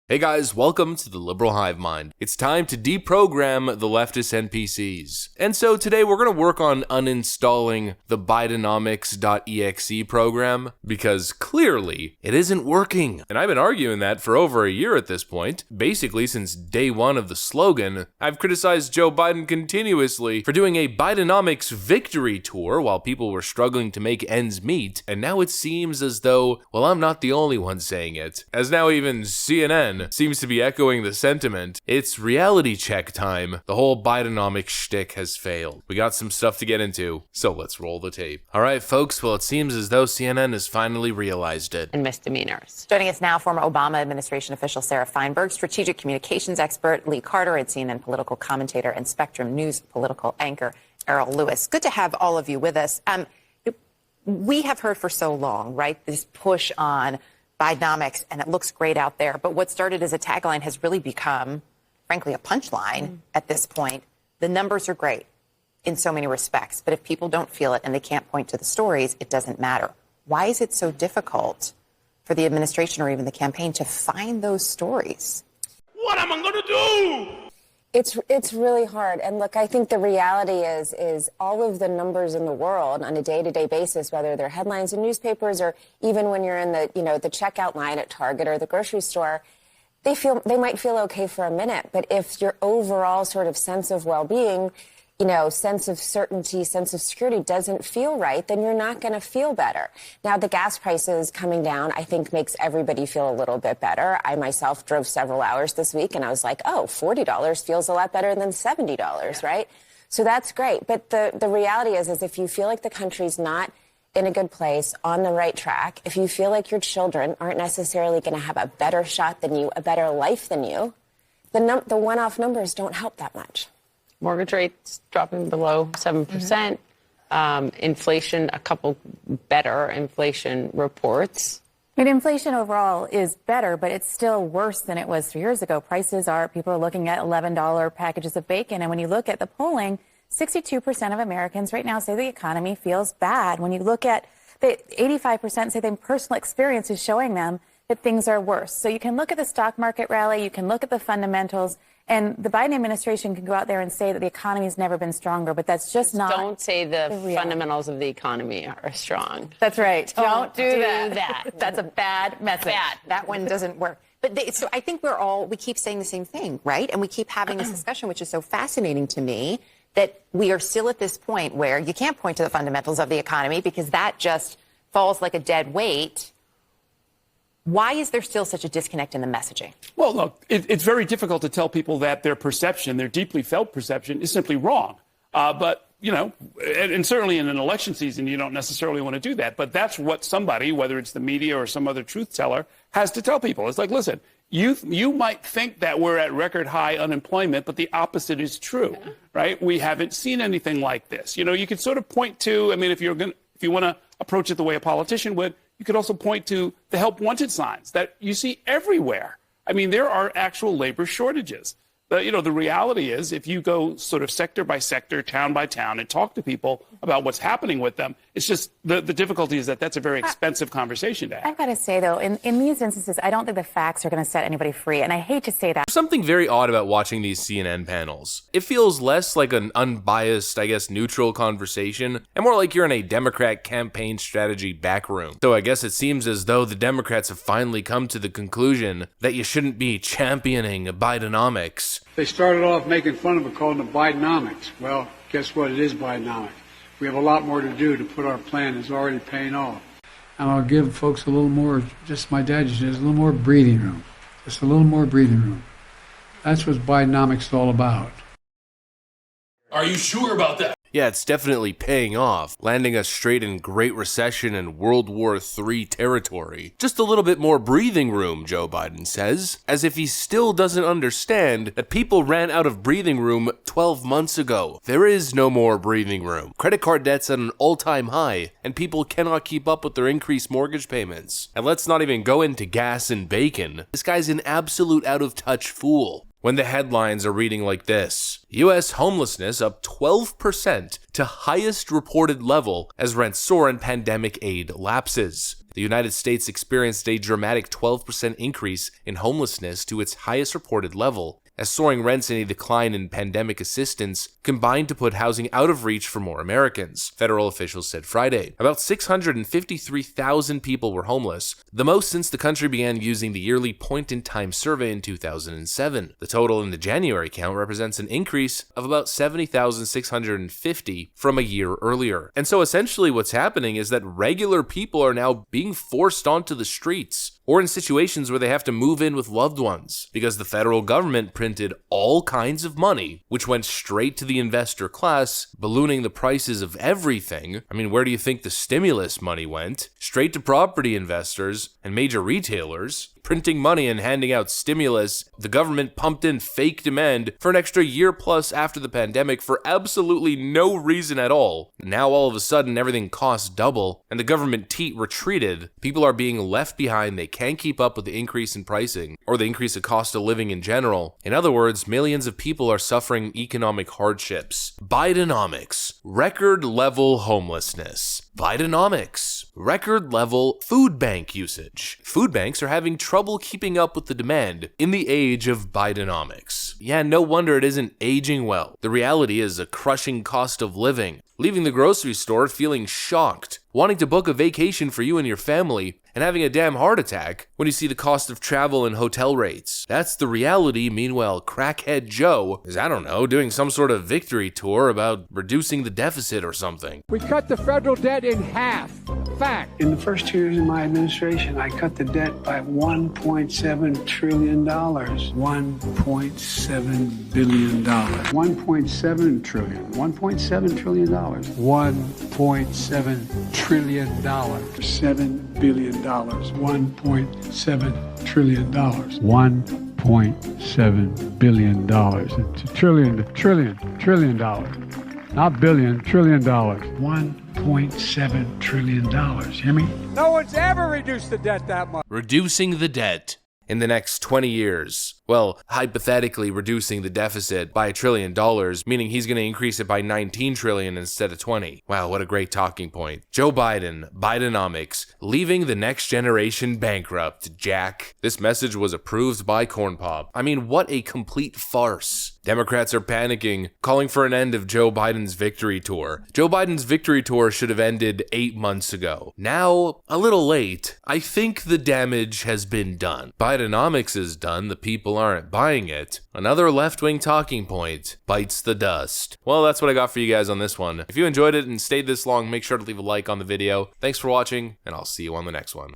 Hey guys, welcome to the Liberal Hive Mind. It's time to deprogram the leftist NPCs. And so today we're going to work on uninstalling the bidenomics.exe program because clearly it isn't working. And I've been arguing that for over a year at this point. Basically, since day one of the slogan, I've criticized Joe Biden continuously for doing a Bidenomics victory tour while people were struggling to make ends meet. And now it seems as though, well, I'm not the only one saying it, as now even CNN seems to be echoing the sentiment. It's reality check time. The whole Bidenomics shtick has failed. We got some stuff to get into, so let's roll the tape. All right, folks, well, it seems as though CNN has finally realized it. And misdemeanors. Joining us now, former Obama administration official Sarah Feinberg, strategic communications expert Lee Carter, and CNN political commentator and Spectrum News political anchor Errol Lewis. Good to have all of you with us. We have heard for so long, right, this push on Bidenomics, and it looks great out there. But what started as a tagline has really become, frankly, a punchline at this point. The numbers are great in so many respects, but if people don't feel it and they can't point to the stories, it doesn't matter. Why is it so difficult for the administration or even the campaign to find those stories? What am I going to do? It's really hard. And look, I think the reality is all of the numbers in the world on a day-to-day basis, whether they're headlines in newspapers or even when you're in the checkout line at Target or the grocery store, they might feel okay for a minute. But if your overall sort of sense of well-being, sense of certainty, sense of security doesn't feel right, then you're not going to feel better. Now, the gas prices coming down, I think, makes everybody feel a little bit better. I myself drove several hours this week, and I was like, oh, $40 feels a lot better than $70, right? So that's great. But the reality is if you feel like the country's not in a good place, on the right track, if you feel like your children aren't necessarily going to have a better shot than you, a better life than you, the one-off numbers don't help that much. Mortgage rates dropping below 7%. Inflation, a couple better inflation reports. I mean, inflation overall is better, but it's still worse than it was 3 years ago. People are looking at $11 packages of bacon. And when you look at the polling, 62% of Americans right now say the economy feels bad. When you look at the 85% say their personal experience is showing them that things are worse. So you can look at the stock market rally, you can look at the fundamentals, and the Biden administration can go out there and say that the economy has never been stronger, but that's just not. Don't say the fundamentals of the economy are strong. That's right. Don't do that. That's a bad message. That one doesn't work. But so I think we keep saying the same thing, right? And we keep having this discussion, which is so fascinating to me, that we are still at this point where you can't point to the fundamentals of the economy because that just falls like a dead weight. Why is there still such a disconnect in the messaging? Well, look, it's very difficult to tell people that their perception, their deeply felt perception, is simply wrong. But, and certainly in an election season, you don't necessarily want to do that. But that's what somebody, whether it's the media or some other truth teller, has to tell people. It's like, listen, you might think that we're at record high unemployment, but the opposite is true, right? We haven't seen anything like this. You could sort of point to, if you want to approach it the way a politician would, you could also point to the help wanted signs that you see everywhere. There are actual labor shortages. The reality is if you go sort of sector by sector, town by town, and talk to people about what's happening with them, it's just the difficulty is that that's a very expensive conversation to have. I've got to say, though, in these instances, I don't think the facts are going to set anybody free. And I hate to say that. There's something very odd about watching these CNN panels. It feels less like an unbiased, neutral conversation, and more like you're in a Democrat campaign strategy back room. So I guess it seems as though the Democrats have finally come to the conclusion that you shouldn't be championing Bidenomics. They started off making fun of it, calling it Bidenomics. Well, guess what? It is Bidenomics. We have a lot more to do to put our plan is already paying off. And I'll give folks a little more, just my dad just says, a little more breathing room. Just a little more breathing room. That's what Bidenomics is all about. Are you sure about that? Yeah, it's definitely paying off, landing us straight in Great Recession and World War III territory. Just a little bit more breathing room, Joe Biden says, as if he still doesn't understand that people ran out of breathing room 12 months ago. There is no more breathing room. Credit card debt's at an all-time high, and people cannot keep up with their increased mortgage payments. And let's not even go into gas and bacon. This guy's an absolute out-of-touch fool. when the headlines are reading like this: U.S. homelessness up 12% to highest reported level as rents soar and pandemic aid lapses. The United States experienced a dramatic 12% increase in homelessness to its highest reported level, as soaring rents and a decline in pandemic assistance combined to put housing out of reach for more Americans, federal officials said Friday. About 653,000 people were homeless, the most since the country began using the yearly point-in-time survey in 2007. The total in the January count represents an increase of about 70,650 from a year earlier. And so essentially what's happening is that regular people are now being forced onto the streets, or in situations where they have to move in with loved ones, because the federal government printed all kinds of money, which went straight to the investor class, ballooning the prices of everything. I mean, where do you think the stimulus money went? Straight to property investors and major retailers. Printing money and handing out stimulus, the government pumped in fake demand for an extra year plus after the pandemic for absolutely no reason at all. Now all of a sudden everything costs double, and the government retreated. People are being left behind. They can't keep up with the increase in pricing, or the increase of cost of living in general. In other words, millions of people are suffering economic hardships. Bidenomics, record level homelessness. Bidenomics, record level food bank usage. Food banks are having trouble keeping up with the demand in the age of Bidenomics. Yeah, no wonder it isn't aging well. The reality is a crushing cost of living, leaving the grocery store feeling shocked, wanting to book a vacation for you and your family, and having a damn heart attack when you see the cost of travel and hotel rates. That's the reality. Meanwhile, crackhead Joe is, I don't know, doing some sort of victory tour about reducing the deficit or something. We cut the federal debt in half. Fact. In the first 2 years of my administration, I cut the debt by $1.7 trillion. $1.7 billion. $1.7 trillion. $1.7 trillion. $1.7 trillion. $7 billion. $1.7 trillion. $1.7 billion. It's a trillion dollars. Not billion, $1 trillion. $1.7 trillion. Hear me? No one's ever reduced the debt that much. Reducing the debt in the next 20 years. Well, hypothetically reducing the deficit by $1 trillion, meaning he's going to increase it by 19 trillion instead of 20. Wow, what a great talking point. Joe Biden, Bidenomics, leaving the next generation bankrupt, Jack. This message was approved by Corn Pop. I mean, what a complete farce. Democrats are panicking, calling for an end of Joe Biden's victory tour. Joe Biden's victory tour should have ended 8 months ago. Now, a little late. I think the damage has been done. Bidenomics is done. The people aren't buying it. Another left-wing talking point bites the dust. Well, that's what I got for you guys on this one. If you enjoyed it and stayed this long, make sure to leave a like on the video. Thanks for watching, and I'll see you on the next one.